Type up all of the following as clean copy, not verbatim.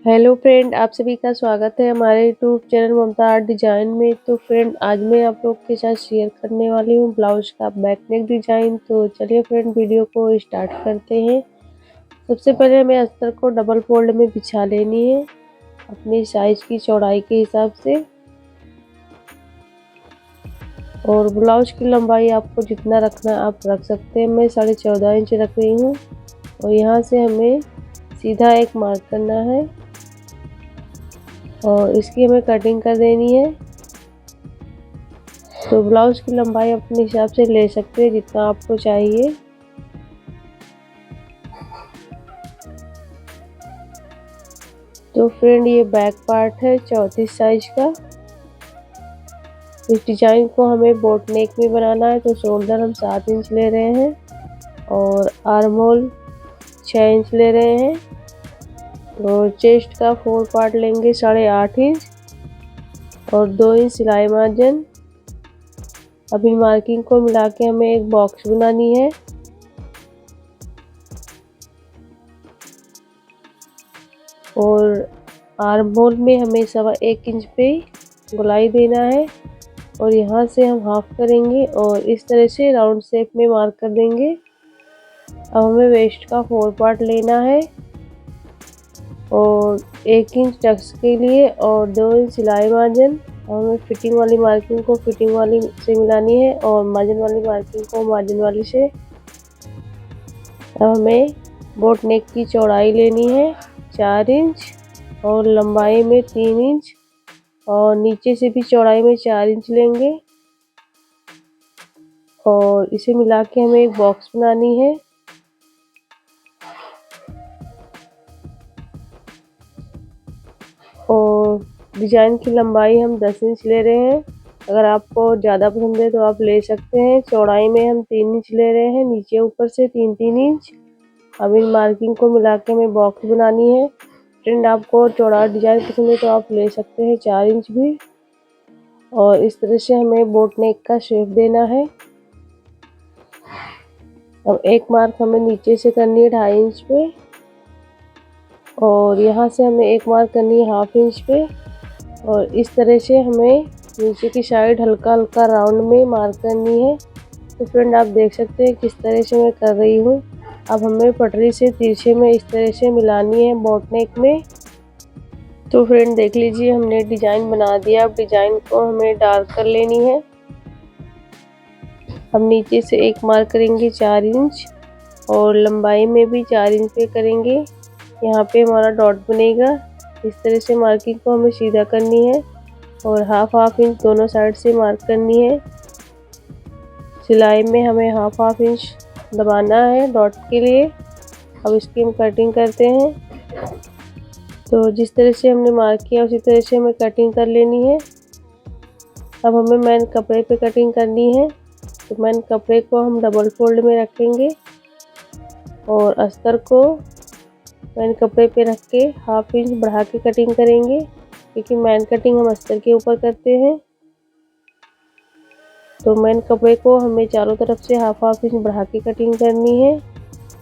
Hello friend, आप सभी का स्वागत है हमारे यूट्यूब चैनल ममता आर्ट डिज़ाइन में। तो फ्रेंड, आज मैं आप लोग के साथ शेयर करने वाली हूँ ब्लाउज का बैक नेक डिज़ाइन। तो चलिए फ्रेंड, वीडियो को स्टार्ट करते हैं। सबसे पहले हमें अस्तर को डबल फोल्ड में बिछा लेनी है अपनी साइज की चौड़ाई के हिसाब से। और ब्लाउज की लंबाई आपको जितना रखना आप रख सकते हैं। मैं 14.5 इंच रख रही हूँ। और यहाँ से हमें सीधा एक मार्क करना है और इसकी हमें कटिंग कर देनी है। तो ब्लाउज की लंबाई अपने हिसाब से ले सकते हैं जितना आपको चाहिए। तो फ्रेंड, ये बैक पार्ट है 34 साइज का। इस डिजाइन को हमें बोट नेक में बनाना है। तो शोल्डर हम 7 इंच ले रहे हैं और आर्म होल 6 इंच ले रहे हैं। और चेस्ट का 4 पार्ट लेंगे 8.5 इंच और 2 इंच सिलाई मार्जिन। अभी मार्किंग को मिला के हमें एक बॉक्स बनानी है। और आर्म होल में हमें 1.25 इंच पे गोलाई देना है। और यहाँ से हम हाफ करेंगे और इस तरह से राउंड शेप में मार्क कर देंगे। अब हमें वेस्ट का 4 पार्ट लेना है और 1 इंच टक्स के लिए और 2 इंच सिलाई मार्जिन। हमें फिटिंग वाली मार्किंग को फिटिंग वाली से मिलानी है और मार्जिन वाली मार्किंग को मार्जिन वाली से। अब हमें बोट नेक की चौड़ाई लेनी है 4 इंच और लंबाई में 3 इंच और नीचे से भी चौड़ाई में 4 इंच लेंगे। और इसे मिला के हमें एक बॉक्स बनानी है। और डिजाइन की लंबाई हम 10 इंच ले रहे हैं। अगर आपको ज़्यादा पसंद है तो आप ले सकते हैं। चौड़ाई में हम 3 इंच ले रहे हैं, नीचे ऊपर से 3-3 इंच। अब इन मार्किंग को मिला के हमें बॉक्स बनानी है। फ्रेंड, आपको चौड़ा डिजाइन पसंद है तो आप ले सकते हैं 4 इंच भी। और इस तरह से हमें बोट नेक का शेप देना है। अब एक मार्क हमें नीचे से करनी है 2.5 इंच पे और यहाँ से हमें एक मार्क करनी है 1/2 इंच पे। और इस तरह से हमें नीचे की साइड हल्का हल्का राउंड में मार्क करनी है। तो फ्रेंड, आप देख सकते हैं किस तरह से मैं कर रही हूँ। अब हमें पटरी से तिरछे में इस तरह से मिलानी है बोट नेक में। तो फ्रेंड, देख लीजिए हमने डिज़ाइन बना दिया। अब डिज़ाइन को हमें डार्क कर लेनी है। अब नीचे से एक मार्क करेंगे 4 इंच और लंबाई में भी 4 इंच पे करेंगे। यहाँ पे हमारा डॉट बनेगा। इस तरह से मार्किंग को हमें सीधा करनी है और हाफ इंच दोनों साइड से मार्क करनी है। सिलाई में हमें हाफ इंच दबाना है डॉट के लिए। अब इसकी हम कटिंग करते हैं। तो जिस तरह से हमने मार्क किया उसी तरह से हमें कटिंग कर लेनी है। अब हमें मेन कपड़े पे कटिंग करनी है। तो मेन कपड़े को हम डबल फोल्ड में रखेंगे और अस्तर को मेन कपड़े पे रख के हाफ इंच बढ़ा के कटिंग करेंगे, क्योंकि मेन कटिंग हम अस्तर के ऊपर करते हैं। तो मेन कपड़े को हमें चारों तरफ से हाफ इंच बढ़ा के कटिंग करनी है।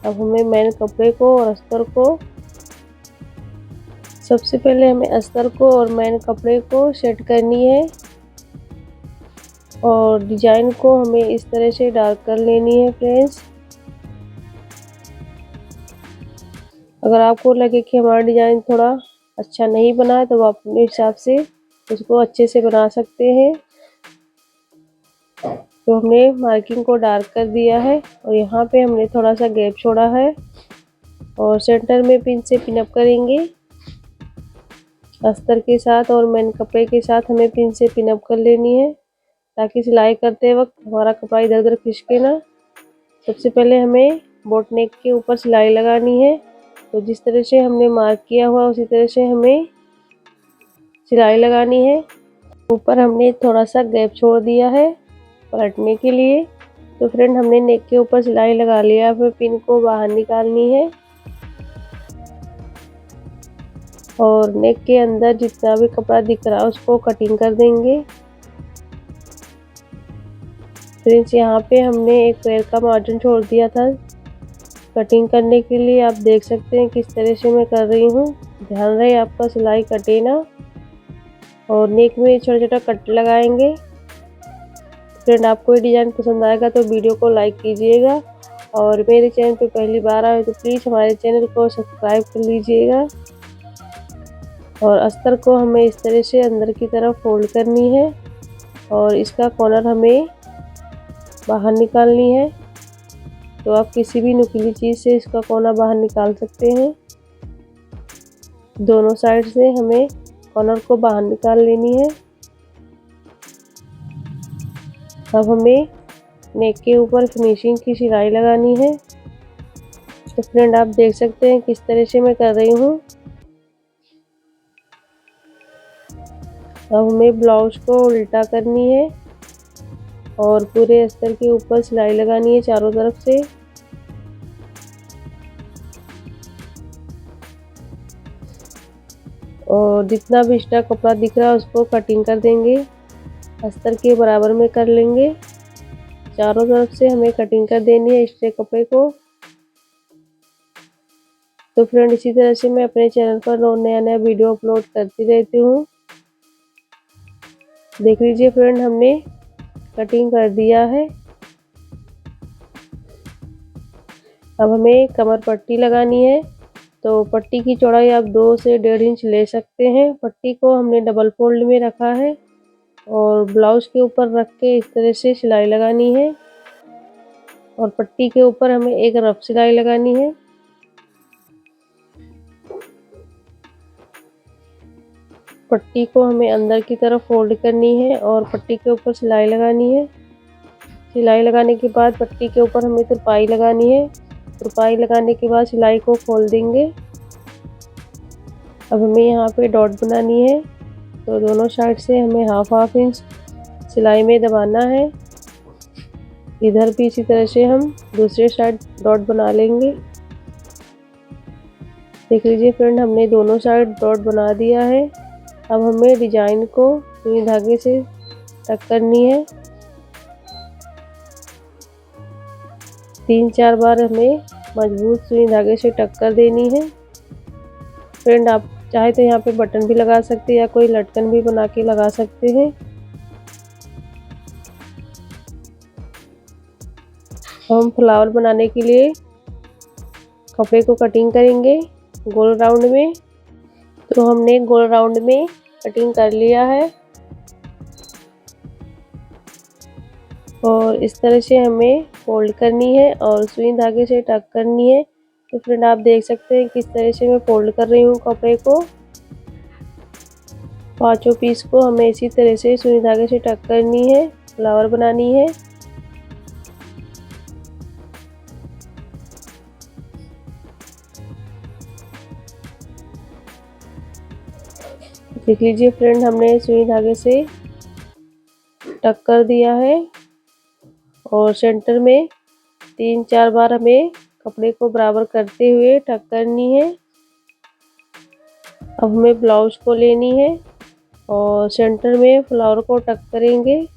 अब हमें मेन कपड़े को और अस्तर को, सबसे पहले हमें अस्तर को और मेन कपड़े को सेट करनी है। और डिजाइन को हमें इस तरह से डार्क कर लेनी है फ्रेंड्स। अगर आपको लगे कि हमारा डिजाइन थोड़ा अच्छा नहीं बना है तो आप अपने हिसाब से उसको अच्छे से बना सकते हैं। तो हमने मार्किंग को डार्क कर दिया है और यहाँ पे हमने थोड़ा सा गैप छोड़ा है और सेंटर में पिन से पिनअप करेंगे अस्तर के साथ। और मेन कपड़े के साथ हमें पिन से पिनअप कर लेनी है ताकि सिलाई करते वक्त हमारा कपड़ा इधर उधर खिसके ना। सबसे पहले हमें बोट नेक के ऊपर सिलाई लगानी है। तो जिस तरह से हमने मार्क किया हुआ उसी तरह से हमें सिलाई लगानी है। ऊपर हमने थोड़ा सा गैप छोड़ दिया है पलटने के लिए। तो फ्रेंड, हमने नेक के ऊपर सिलाई लगा लिया। अब पिन को बाहर निकालनी है और नेक के अंदर जितना भी कपड़ा दिख रहा है उसको कटिंग कर देंगे। फ्रेंड्स, यहाँ पे हमने एक पैर का मार्जिन छोड़ दिया था कटिंग करने के लिए। आप देख सकते हैं किस तरह से मैं कर रही हूँ। ध्यान रहे आपका सिलाई कटे ना। और नेक में छोटा छोटा कट लगाएंगे। फ्रेंड आपको ये डिज़ाइन पसंद आएगा तो वीडियो को लाइक कीजिएगा, और मेरे चैनल पे पहली बार आए तो प्लीज़ हमारे चैनल को सब्सक्राइब कर लीजिएगा। और अस्तर को हमें इस तरह से अंदर की तरफ फोल्ड करनी है, और इसका कॉर्नर हमें बाहर निकालनी है। तो आप किसी भी नुकीली चीज़ से इसका कोना बाहर निकाल सकते हैं। दोनों साइड से हमें कॉर्नर को बाहर निकाल लेनी है। अब हमें नेक के ऊपर फिनिशिंग की सिलाई लगानी है। तो फ्रेंड आप देख सकते हैं किस तरह से मैं कर रही हूँ। अब हमें ब्लाउज को उल्टा करनी है और पूरे अस्तर के ऊपर सिलाई लगानी है चारों तरफ से। और जितना भी एक्स्ट्रा कपड़ा दिख रहा है उसको कटिंग कर देंगे, अस्तर के बराबर में कर लेंगे। चारों तरफ से हमें कटिंग कर देनी है एक्स्ट्रा कपड़े को। तो फ्रेंड इसी तरह से मैं अपने चैनल पर रोज नया नया वीडियो अपलोड करती रहती हूँ। देख लीजिए फ्रेंड हमने कटिंग कर दिया है। अब हमें कमर पट्टी लगानी है। तो पट्टी की चौड़ाई आप 2 से 1.5 इंच ले सकते हैं। पट्टी को हमने डबल फोल्ड में रखा है और ब्लाउज के ऊपर रख के इस तरह से सिलाई लगानी है। और पट्टी के ऊपर हमें एक रफ सिलाई लगानी है। पट्टी को हमें अंदर की तरफ फोल्ड करनी है और पट्टी के ऊपर सिलाई लगानी है। सिलाई लगाने के बाद पट्टी के ऊपर हमें तुरपाई लगानी है। तुरपाई लगाने के बाद सिलाई को खोल देंगे। अब हमें यहाँ पे डॉट बनानी है। तो दोनों साइड से हमें हाफ इंच सिलाई में दबाना है। इधर भी इसी तरह से हम दूसरे साइड डॉट बना लेंगे। देख लीजिए फ्रेंड हमने दोनों साइड डॉट बना दिया है। अब हमें डिजाइन को सुई धागे से टक करनी है। 3-4 बार हमें मजबूत सुई धागे से टक कर देनी है। फ्रेंड आप चाहे तो यहाँ पे बटन भी लगा सकते हैं या कोई लटकन भी बना के लगा सकते हैं। हम फ्लावर बनाने के लिए कपड़े को कटिंग करेंगे गोल राउंड में। तो हमने गोल राउंड में कटिंग कर लिया है और इस तरह से हमें फोल्ड करनी है और सुई धागे से टक करनी है। तो फ्रेंड आप देख सकते हैं किस तरह से मैं फोल्ड कर रही हूँ कपड़े को। पांचों पीस को हमें इसी तरह से सुई धागे से टक करनी है, फ्लावर बनानी है। देख लीजिए फ्रेंड हमने सुई धागे से टक कर दिया है और सेंटर में 3-4 बार हमें कपड़े को बराबर करते हुए टक करनी है। अब हमें ब्लाउज को लेनी है और सेंटर में फ्लावर को टक करेंगे।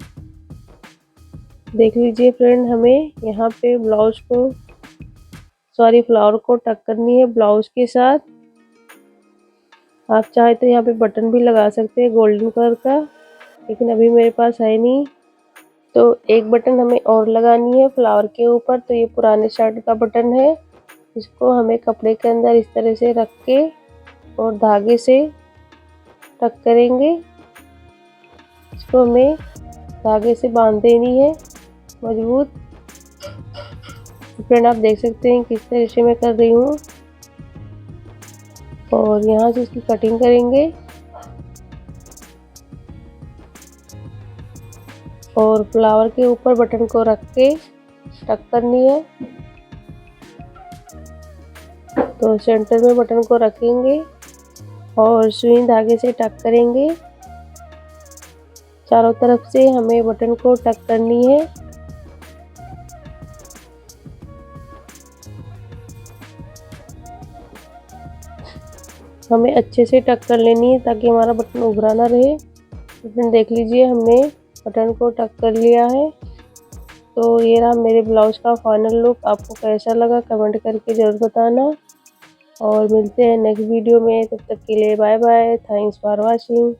देख लीजिए फ्रेंड हमें यहाँ पे फ्लावर को टक करनी है ब्लाउज के साथ। आप चाहे तो यहाँ पे बटन भी लगा सकते हैं गोल्डन कलर का, लेकिन अभी मेरे पास है नहीं। तो एक बटन हमें और लगानी है फ्लावर के ऊपर। तो ये पुराने शर्ट का बटन है, इसको हमें कपड़े के अंदर इस तरह से रख के और धागे से टक करेंगे। इसको हमें धागे से बांध देनी है मजबूत। फ्रेंड आप देख सकते हैं किस तरह से मैं कर रही हूँ। और यहाँ से इसकी कटिंग करेंगे और फ्लावर के ऊपर बटन को रख के टक करनी है। तो सेंटर में बटन को रखेंगे और सुई धागे से टक करेंगे। चारों तरफ से हमें बटन को टक करनी है। हमें अच्छे से टक कर लेनी है ताकि हमारा बटन उभरा ना रहे। तो देख लीजिए हमने बटन को टक कर लिया है। तो ये रहा मेरे ब्लाउज का फाइनल लुक। आपको कैसा लगा कमेंट करके ज़रूर बताना। और मिलते हैं नेक्स्ट वीडियो में। तब तक के लिए bye bye, thanks for watching.